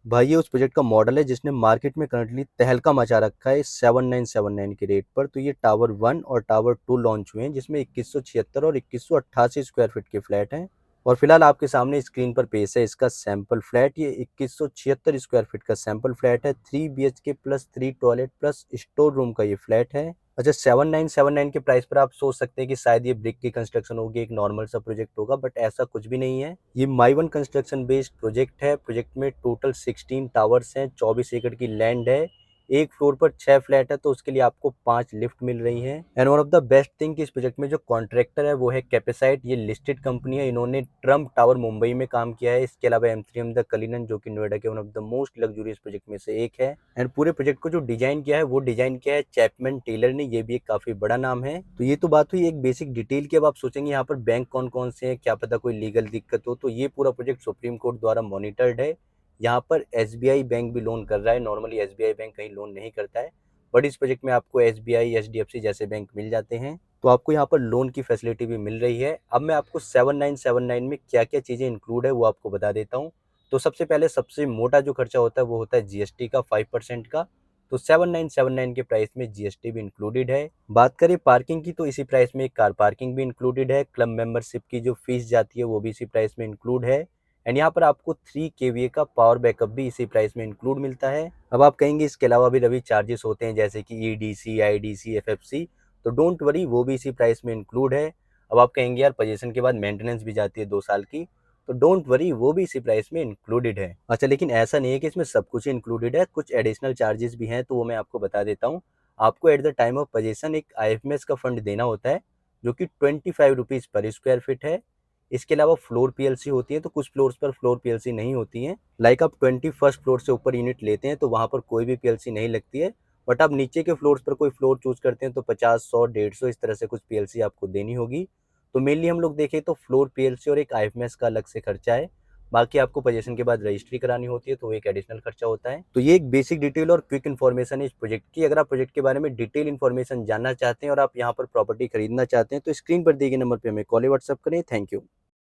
भाई ये उस प्रोजेक्ट का मॉडल है जिसने मार्केट में करंटली तहलका मचा रखा है 7979 के रेट पर। तो ये टावर 1 और टावर 2 लॉन्च हुए हैं जिसमें 2176 और 2188 स्क्वायर फीट के फ्लैट हैं। और फिलहाल आपके सामने स्क्रीन पर पेश है इसका सैंपल फ्लैट। ये 2176 स्क्वायर फीट का सैंपल फ्लैट है। 3 BHK plus 3 toilet plus store room का ये फ्लैट है। अच्छा, 7979 के प्राइस पर आप सोच सकते हैं कि शायद ये ब्रिक की कंस्ट्रक्शन होगी, एक नॉर्मल सा प्रोजेक्ट होगा, बट ऐसा कुछ भी नहीं है। ये my one construction based project है। प्रोजेक्ट में टोटल 16 टावर्स हैं, 24 एकड़ की लैंड है, एक फ्लोर पर 6 फ्लैट है, तो उसके लिए आपको 5 लिफ्ट मिल रही हैं। And one of the best thing कि इस प्रोजेक्ट में जो कॉन्ट्रैक्टर है वो है कैपेसाइट। ये लिस्टेड कंपनी है, इन्होंने ट्रम्प टावर मुंबई में काम किया है। इसके अलावा M3M द कलिनन जो कि नोएडा के one of the most luxurious project में से एक है। एंड पूरे प्रोजेक्ट को जो डिजाइन किया है वो डिजाइन किया है चैपमैन टेलर ने। ये भी एक काफी बड़ा नाम है। तो ये तो बात हुई एक बेसिक डिटेल की। अब आप सोचेंगे यहाँ पर बैंक कौन कौन से हैं, क्या पता कोई लीगल दिक्कत हो। तो ये पूरा प्रोजेक्ट सुप्रीम कोर्ट द्वारा मॉनिटर्ड है। यहाँ पर SBI बैंक भी लोन कर रहा है। नॉर्मली SBI बैंक कहीं लोन नहीं करता है, बट इस प्रोजेक्ट में आपको SBI HDFC जैसे बैंक मिल जाते हैं। तो आपको यहाँ पर लोन की फैसिलिटी भी मिल रही है। अब मैं आपको 7979 में क्या क्या चीज़ें इंक्लूड है वो आपको बता देता हूँ। तो सबसे पहले सबसे मोटा जो खर्चा होता है वो होता है GST का 5% का। तो 7979 के प्राइस में GST भी इंक्लूडेड है। बात करें पार्किंग की तो इसी प्राइस में एक कार पार्किंग भी इंक्लूडेड है। क्लब मेंबरशिप की जो फीस जाती है वो भी इसी प्राइस में इंक्लूड है। एंड यहाँ पर आपको 3 kVA का पावर बैकअप भी इसी प्राइस में इंक्लूड मिलता है। अब आप कहेंगे इसके अलावा भी रवि चार्जेस होते हैं जैसे कि EDC IDC FFC, तो डोंट वरी वो भी इसी प्राइस में इंक्लूड है। अब आप कहेंगे यार पोजीशन के बाद मेंटेनेंस भी जाती है 2 साल की, तो डोंट वरी वो भी इसी प्राइस में इंक्लूडेड है। अच्छा, लेकिन ऐसा नहीं है कि इसमें सब कुछ इंक्लूडेड है, कुछ एडिशनल चार्जेस भी हैं, तो वो मैं आपको बता देता हूँ। आपको at the time of position एक IFMS का फंड देना होता है जो कि 25 रुपीज़ पर स्क्वायर फीट है। इसके अलावा फ्लोर PLC होती है, तो कुछ फ्लोर्स पर फ्लोर PLC नहीं होती है। लाइक आप 21st फ्लोर से ऊपर यूनिट लेते हैं तो वहाँ पर कोई भी PLC नहीं लगती है। बट आप नीचे के फ्लोर्स पर कोई फ्लोर चूज करते हैं तो 50 100 150 इस तरह से कुछ PLC आपको देनी होगी। तो मेनली हम लोग देखें तो फ्लोर PLC और एक IFMS का अलग से खर्चा है। बाकी आपको पोजीशन के बाद रजिस्ट्री करानी होती है तो एक एडिशनल खर्चा होता है। तो ये एक बेसिक डिटेल और क्विक इन्फॉर्मेशन है इस प्रोजेक्ट की। अगर आप प्रोजेक्ट के बारे में डिटेल इन्फॉर्मेशन जानना चाहते हैं और आप यहाँ पर प्रॉपर्टी खरीदना चाहते हैं तो स्क्रीन पर दिए गए नंबर पर हमें कॉल या व्हाट्सअप करें। Thank you.